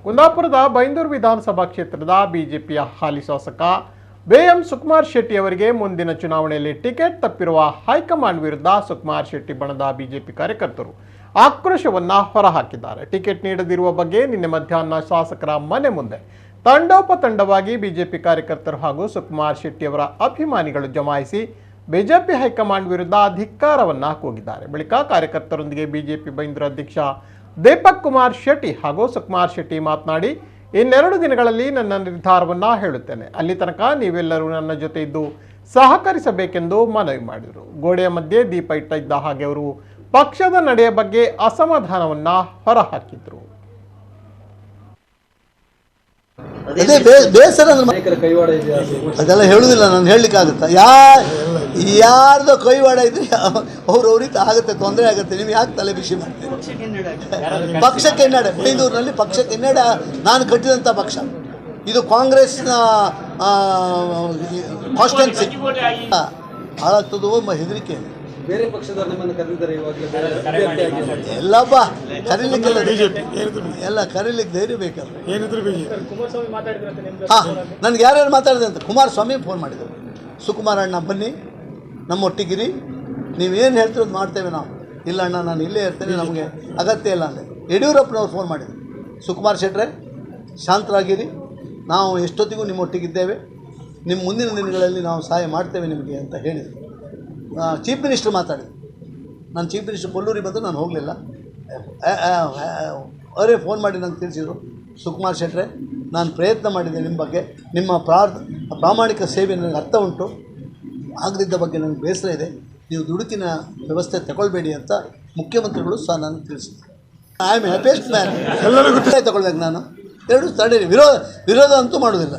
ಕುಂದಾಪುರದ ಬೈಂದೂರು ವಿಧಾನಸಭಾ ಕ್ಷೇತ್ರದ ಬಿಜೆಪಿಯ ಹಾಲಿ ಶಾಸಕ ಬಿಎಂ ಸುಕುಮಾರ್ ಶೆಟ್ಟಿ ಅವರಿಗೆ ಮುಂದಿನ ಚುನಾವಣೆಯಲ್ಲಿ ಟಿಕೆಟ್ ತಪ್ಪಿರುವ ಹೈಕಮಾಂಡ್ ವಿರುದ್ಧ ಸುಕುಮಾರ್ ಶೆಟ್ಟಿ ಬಣದ ಬಿಜೆಪಿ ಕಾರ್ಯಕರ್ತರು ಆಕ್ರೋಶವನ್ನ ಹೊರಹಾಕಿದ್ದಾರೆ. ಟಿಕೆಟ್ ನೀಡದಿರುವ ಬಗ್ಗೆ ನಿನ್ನೆ ಮಧ್ಯಾಹ್ನ ಶಾಸಕರ ಮನೆ ಮುಂದೆ ತಂಡೋಪತಂಡವಾಗಿ ಬಿಜೆಪಿ ಕಾರ್ಯಕರ್ತರು ಹಾಗೂ ಸುಕುಮಾರ್ ಶೆಟ್ಟಿ ಅವರ ಅಭಿಮಾನಿಗಳು ಜಮಾಯಿಸಿ ಬಿಜೆಪಿ ಹೈಕಮಾಂಡ್ ವಿರುದ್ಧ ಧಿಕ್ಕಾರವನ್ನ ಕೂಗಿದ್ದಾರೆ. ಬಳಿಕ ಕಾರ್ಯಕರ್ತರೊಂದಿಗೆ ಬಿಜೆಪಿ ಬೈಂದೂರು ಅಧ್ಯಕ್ಷ ದೀಪಕ್ ಕುಮಾರ್ ಶೆಟ್ಟಿ ಹಾಗೂ ಸುಕುಮಾರ್ ಶೆಟ್ಟಿ ಮಾತನಾಡಿ, ಇನ್ನೆರಡು ದಿನಗಳಲ್ಲಿ ನನ್ನ ನಿರ್ಧಾರವನ್ನ ಹೇಳುತ್ತೇನೆ, ಅಲ್ಲಿ ತನಕ ನೀವೆಲ್ಲರೂ ನನ್ನ ಜೊತೆ ಇದ್ದು ಸಹಕರಿಸಬೇಕೆಂದು ಮನವಿ ಮಾಡಿದರು. ಗೋಡೆಯ ಮಧ್ಯೆ ದೀಪ ಇಟ್ಟಿದ್ದ ಹಾಗೆ ಅವರು ಪಕ್ಷದ ನಡೆಯ ಬಗ್ಗೆ ಅಸಮಾಧಾನವನ್ನ ಹೊರಹಾಕಿದ್ರು. ಅದೆಲ್ಲ ಹೇಳುದಿಲ್ಲ, ನಾನು ಹೇಳಲಿಕ್ಕಾಗುತ್ತಾ? ಯಾರ್ದೋ ಕೈವಾಡ ಇದ್ರೆ ಅವ್ರವ್ರಿಗೆ ಆಗುತ್ತೆ, ತೊಂದರೆ ಆಗುತ್ತೆ. ನೀವು ಯಾಕೆ ತಲೆ ಬಿಸಿ ಮಾಡ್ತೀರಿ? ಪಕ್ಷಕ್ಕೆ ಹಿನ್ನಡೆ, ಬೈಂದೂರಿನಲ್ಲಿ ಪಕ್ಷಕ್ಕೆ ಹಿನ್ನಡೆ. ನಾನು ಕಟ್ಟಿದಂಥ ಪಕ್ಷ ಇದು, ಕಾಂಗ್ರೆಸ್ನ ಕಾನ್ಸ್ಟಿಟ್ಯೂನ್ಸಿ ಹಾಳಾಗ್ತದೋ ಎಂಬ ಹೆದರಿಕೆ. ಬೇರೆ ಪಕ್ಷದವ್ರು ನಿಮ್ಮನ್ನು ಕರೆದಿದ್ದಾರೆ ಇವಾಗಲೇ? ಎಲ್ಲಪ್ಪ ಕರೀಲಿಕ್ಕೆಲ್ಲ ಎಲ್ಲ ಕರೀಲಿಕ್ಕೆ ಧೈರ್ಯ ಬೇಕಲ್ಲ. ಹಾಂ, ನನಗೆ ಯಾರ್ಯಾರು ಮಾತಾಡಿದೆ ಅಂತ ಕುಮಾರಸ್ವಾಮಿ ಫೋನ್ ಮಾಡಿದರು. ಸುಕುಮಾರ್ ಅಣ್ಣ ಬನ್ನಿ, ನಮ್ಮೊಟ್ಟಿಗಿರಿ, ನೀವೇನು ಹೇಳ್ತಿರೋದು ಮಾಡ್ತೇವೆ ನಾವು. ಇಲ್ಲ ಅಣ್ಣ, ನಾನು ಇಲ್ಲೇ ಇರ್ತೇನೆ, ನಮಗೆ ಅಗತ್ಯ ಇಲ್ಲ ಅಂದರೆ ಯಡಿಯೂರಪ್ಪನವ್ರು ಫೋನ್ ಮಾಡಿದರು. ಸುಕುಮಾರ್ ಶೆಟ್ಟರೆ, ಶಾಂತರಾಗಿರಿ, ನಾವು ಎಷ್ಟೊತ್ತಿಗೂ ನಿಮ್ಮೊಟ್ಟಿಗಿದ್ದೇವೆ, ನಿಮ್ಮ ಮುಂದಿನ ದಿನಗಳಲ್ಲಿ ನಾವು ಸಹಾಯ ಮಾಡ್ತೇವೆ ನಿಮಗೆ ಅಂತ ಹೇಳಿದರು. ಚೀಫ್ ಮಿನಿಸ್ಟರ್ ಮಾತಾಡಿದ್ರು. ನಾನು ಚೀಫ್ ಮಿನಿಸ್ಟರ್ ಕೊಲ್ಲೂರಿಗೆ ಬಂದು ನಾನು ಹೋಗಲಿಲ್ಲ. ಅವರೇ ಫೋನ್ ಮಾಡಿ ನಂಗೆ ತಿಳಿಸಿದರು, ಸುಕುಮಾರ್ ಶೆಟ್ಟರೆ, ನಾನು ಪ್ರಯತ್ನ ಮಾಡಿದ್ದೆ, ನಿಮ್ಮ ಬಗ್ಗೆ ನಿಮ್ಮ ಪ್ರಾಮಾಣಿಕ ಸೇವೆ ನನಗೆ ಅರ್ಥ ಉಂಟು, ಆಗದಿದ್ದ ಬಗ್ಗೆ ನನಗೆ ಬೇಸರ ಇದೆ, ನೀವು ದುಡುಕಿನ ವ್ಯವಸ್ಥೆ ತಗೊಳ್ಬೇಡಿ ಅಂತ ಮುಖ್ಯಮಂತ್ರಿಗಳು ಸಹ ನನಗೆ ತಿಳಿಸಿದ್ರು. I am happiest man. ಎಲ್ಲರಿಗೂ ತಗೊಳ್ಬೇಕು ನಾನು. ಎರಡು ತಡೀರಿ, ವಿರೋಧ ಅಂತೂ ಮಾಡೋದಿಲ್ಲ.